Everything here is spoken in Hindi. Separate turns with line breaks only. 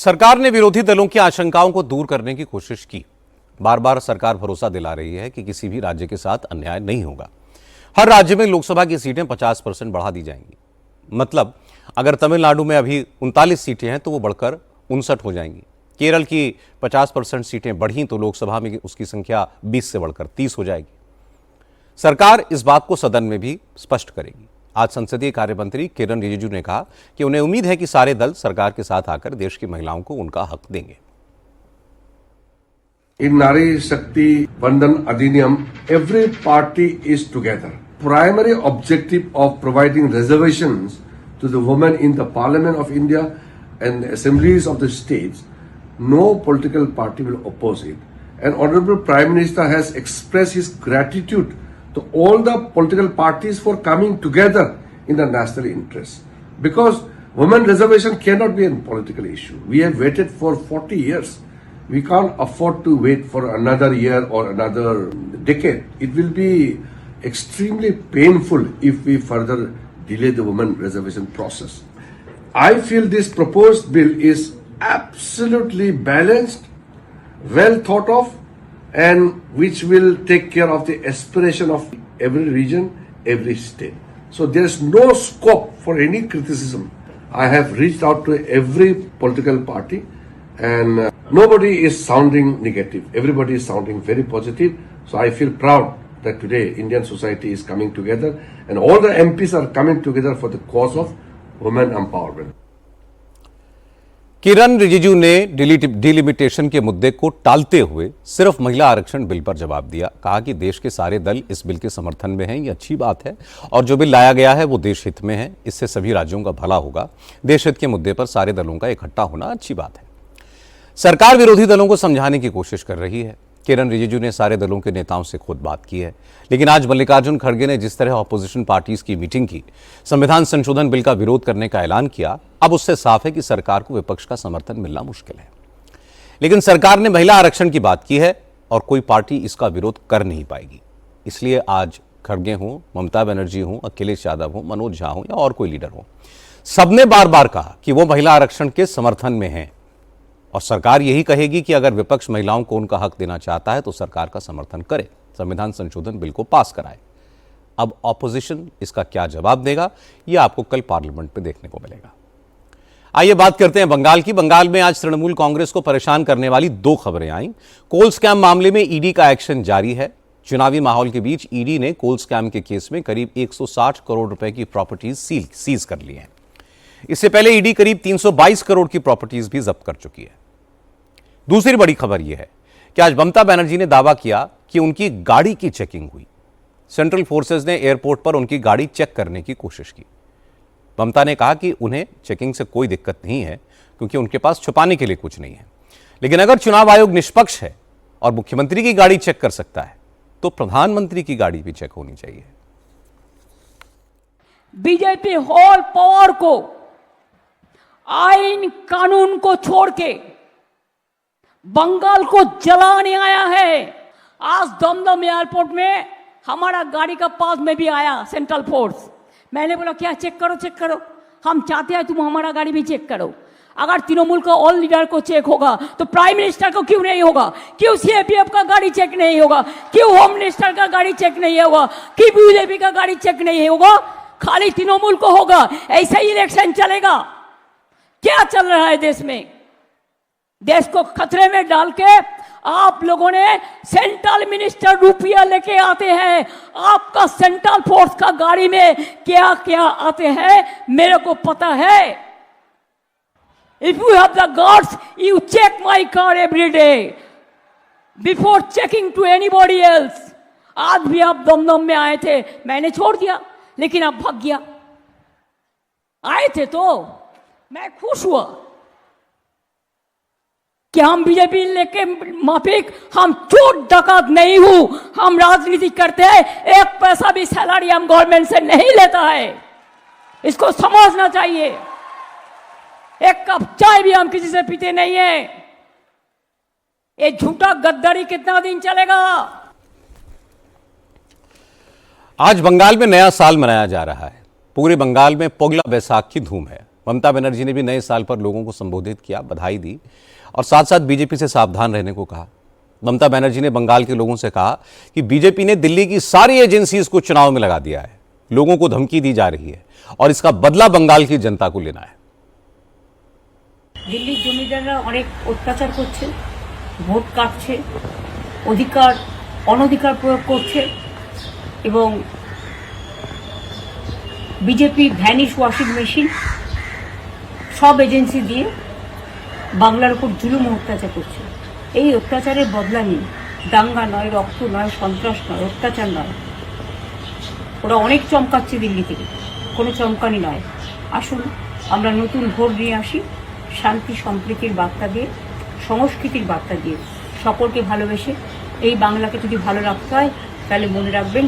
सरकार ने विरोधी दलों की आशंकाओं को दूर करने की कोशिश की। बार बार सरकार भरोसा दिला रही है कि किसी भी राज्य के साथ अन्याय नहीं होगा। हर राज्य में लोकसभा की सीटें 50% बढ़ा दी जाएंगी। मतलब अगर तमिलनाडु में अभी 39 सीटें हैं तो वो बढ़कर 59 हो जाएंगी। केरल की 50% सीटें बढ़ी तो लोकसभा में उसकी संख्या 20 से बढ़कर 30 हो जाएगी। सरकार इस बात को सदन में भी स्पष्ट करेगी। आज संसदीय कार्य मंत्री किरण रिजिजू ने कहा कि उन्हें उम्मीद है कि सारे दल सरकार के साथ आकर देश की महिलाओं को उनका हक देंगे।
In Nari Shakti Vandan Adhiniyam, every party is together. Primary objective of providing reservations to the women in the Parliament of India and the assemblies of the states, no political party will oppose it. And Honorable Prime Minister has expressed his gratitude to all the political parties for coming together in the national interest. Because women reservation cannot be a political issue. We have waited for 40 years. We can't afford to wait for another year or another decade. It will be extremely painful if we further delay the women reservation process. I feel this proposed bill is absolutely balanced, well thought of, and which will take care of the aspiration of every region, every state. So there is no scope for any criticism. I have reached out to every political party and nobody is sounding negative. Everybody is sounding very positive. So I feel proud that today Indian society is coming together and all the MPs are coming together for the cause of women empowerment.
किरण रिजिजू ने डिलिमिटेशन के मुद्दे को टालते हुए सिर्फ महिला आरक्षण बिल पर जवाब दिया। कहा कि देश के सारे दल इस बिल के समर्थन में हैं, ये अच्छी बात है और जो बिल लाया गया है वो देश हित में है। इससे सभी राज्यों का भला होगा। देश हित के मुद्दे पर सारे दलों का इकट्ठा होना अच्छी बात है। सरकार विरोधी दलों को समझाने की कोशिश कर रही है। किरण रिजिजू ने सारे दलों के नेताओं से खुद बात की है, लेकिन आज मल्लिकार्जुन खड़गे ने जिस तरह ऑपोजिशन पार्टीज की मीटिंग की, संविधान संशोधन बिल का विरोध करने का ऐलान किया, अब उससे साफ है कि सरकार को विपक्ष का समर्थन मिलना मुश्किल है। लेकिन सरकार ने महिला आरक्षण की बात की है और कोई पार्टी इसका विरोध कर नहीं पाएगी। इसलिए आज खड़गे हों, ममता बनर्जी हों, अखिलेश यादव हों, मनोज झा हों या और कोई लीडर हो, सबने बार बार कहा कि वो महिला आरक्षण के समर्थन में हैं और सरकार यही कहेगी कि अगर विपक्ष महिलाओं को उनका हक देना चाहता है तो सरकार का समर्थन करे, संविधान संशोधन बिल को पास कराए। अब ऑपोजिशन इसका क्या जवाब देगा, यह आपको कल पार्लियामेंट में देखने को मिलेगा। आइए बात करते हैं बंगाल की। बंगाल में आज तृणमूल कांग्रेस को परेशान करने वाली दो खबरें आईं। कोल स्कैम मामले में ईडी का एक्शन जारी है। चुनावी माहौल के बीच ईडी ने कोल स्कैम के केस में करीब 160 करोड़ रुपए की प्रॉपर्टीज सीज कर ली है। इससे पहले ईडी करीब 322 करोड़ की प्रॉपर्टीज भी जब्त कर चुकी है। दूसरी बड़ी खबर यह है कि आज ममता बनर्जी ने दावा किया कि उनकी गाड़ी की चेकिंग हुई। सेंट्रल फोर्सेज ने एयरपोर्ट पर उनकी गाड़ी चेक करने की कोशिश की। ममता ने कहा कि उन्हें चेकिंग से कोई दिक्कत नहीं है क्योंकि उनके पास छुपाने के लिए कुछ नहीं है। लेकिन अगर चुनाव आयोग निष्पक्ष है और मुख्यमंत्री की गाड़ी चेक कर सकता है तो प्रधानमंत्री की गाड़ी भी चेक होनी चाहिए।
बीजेपी होल पावर को, आइन कानून को छोड़ के बंगाल को जलाने आया है। आज दमदम एयरपोर्ट में हमारा गाड़ी का पास में भी आया सेंट्रल फोर्स। मैंने बोला क्या चेक करो, चेक करो, हम चाहते हैं तुम हमारा गाड़ी भी चेक करो। अगर तृणमूल का ऑल लीडर को चेक होगा तो प्राइम मिनिस्टर को क्यों नहीं होगा? क्यों सीएपीएफ का गाड़ी चेक नहीं होगा? क्यों होम मिनिस्टर का गाड़ी चेक नहीं होगा? क्यों बीजेपी का गाड़ी चेक नहीं होगा? खाली तृणमूल को होगा। ऐसा ही इलेक्शन चलेगा? क्या चल रहा है देश में? देश को खतरे में डाल के आप लोगों ने सेंट्रल मिनिस्टर रुपया लेके आते हैं। आपका सेंट्रल फोर्स का गाड़ी में क्या क्या आते हैं मेरे को पता है। If you have the gods you check my car every day before checking to anybody else. आज भी आप दमदम में आए थे, मैंने छोड़ दिया, लेकिन आप भाग गया। आए थे तो मैं खुश हुआ कि हम बीजेपी लेके माफिक, हम चोर डकैत नहीं हूं। हम राजनीति करते हैं, एक पैसा भी सैलरी हम गवर्नमेंट से नहीं लेता है। इसको समझना चाहिए। एक कप चाय भी हम किसी से पीते नहीं है। ये झूठा गद्दारी कितना दिन चलेगा? आज
बंगाल में नया साल मनाया जा रहा है। पूरे बंगाल में पोगला बैसाख की धूम है। ममता बनर्जी ने भी नए साल पर लोगों को संबोधित किया, बधाई दी और साथ साथ बीजेपी से सावधान रहने को कहा। ममता बनर्जी ने बंगाल के लोगों से कहा कि बीजेपी ने दिल्ली की सारी एजेंसीज को चुनाव में लगा दिया है, लोगों को धमकी दी जा रही है और इसका बदला बंगाल की जनता को लेना है।
দিল্লির জমিদাররা অনেক অত্যাচার করছে, ভোট কাটছে, অধিকার অনধিকার প্রয়োগ করছে এবং বিজেপি ভ্যানিশ ওয়াশিং মেশিন সব এজেন্সি দিয়ে বাংলার উপর জুলুম অত্যাচার করছে। এই অত্যাচারের বদলা নিয়ে দাঙ্গা নয়, রক্ত নয়, সন্ত্রাস নয়, অত্যাচার নয়, ওরা অনেক চমকাচ্ছে দিল্লি থেকে, কোনো চমকানি নয়। আসুন আমরা নতুন ভোট নিয়ে আসি, শান্তি সম্প্রীতির বার্তা দিয়ে, সংস্কৃতির বার্তা দিয়ে, সকলকে ভালোবেসে এই বাংলাকে যদি ভালো রাখতে হয় তাহলে মনে রাখবেন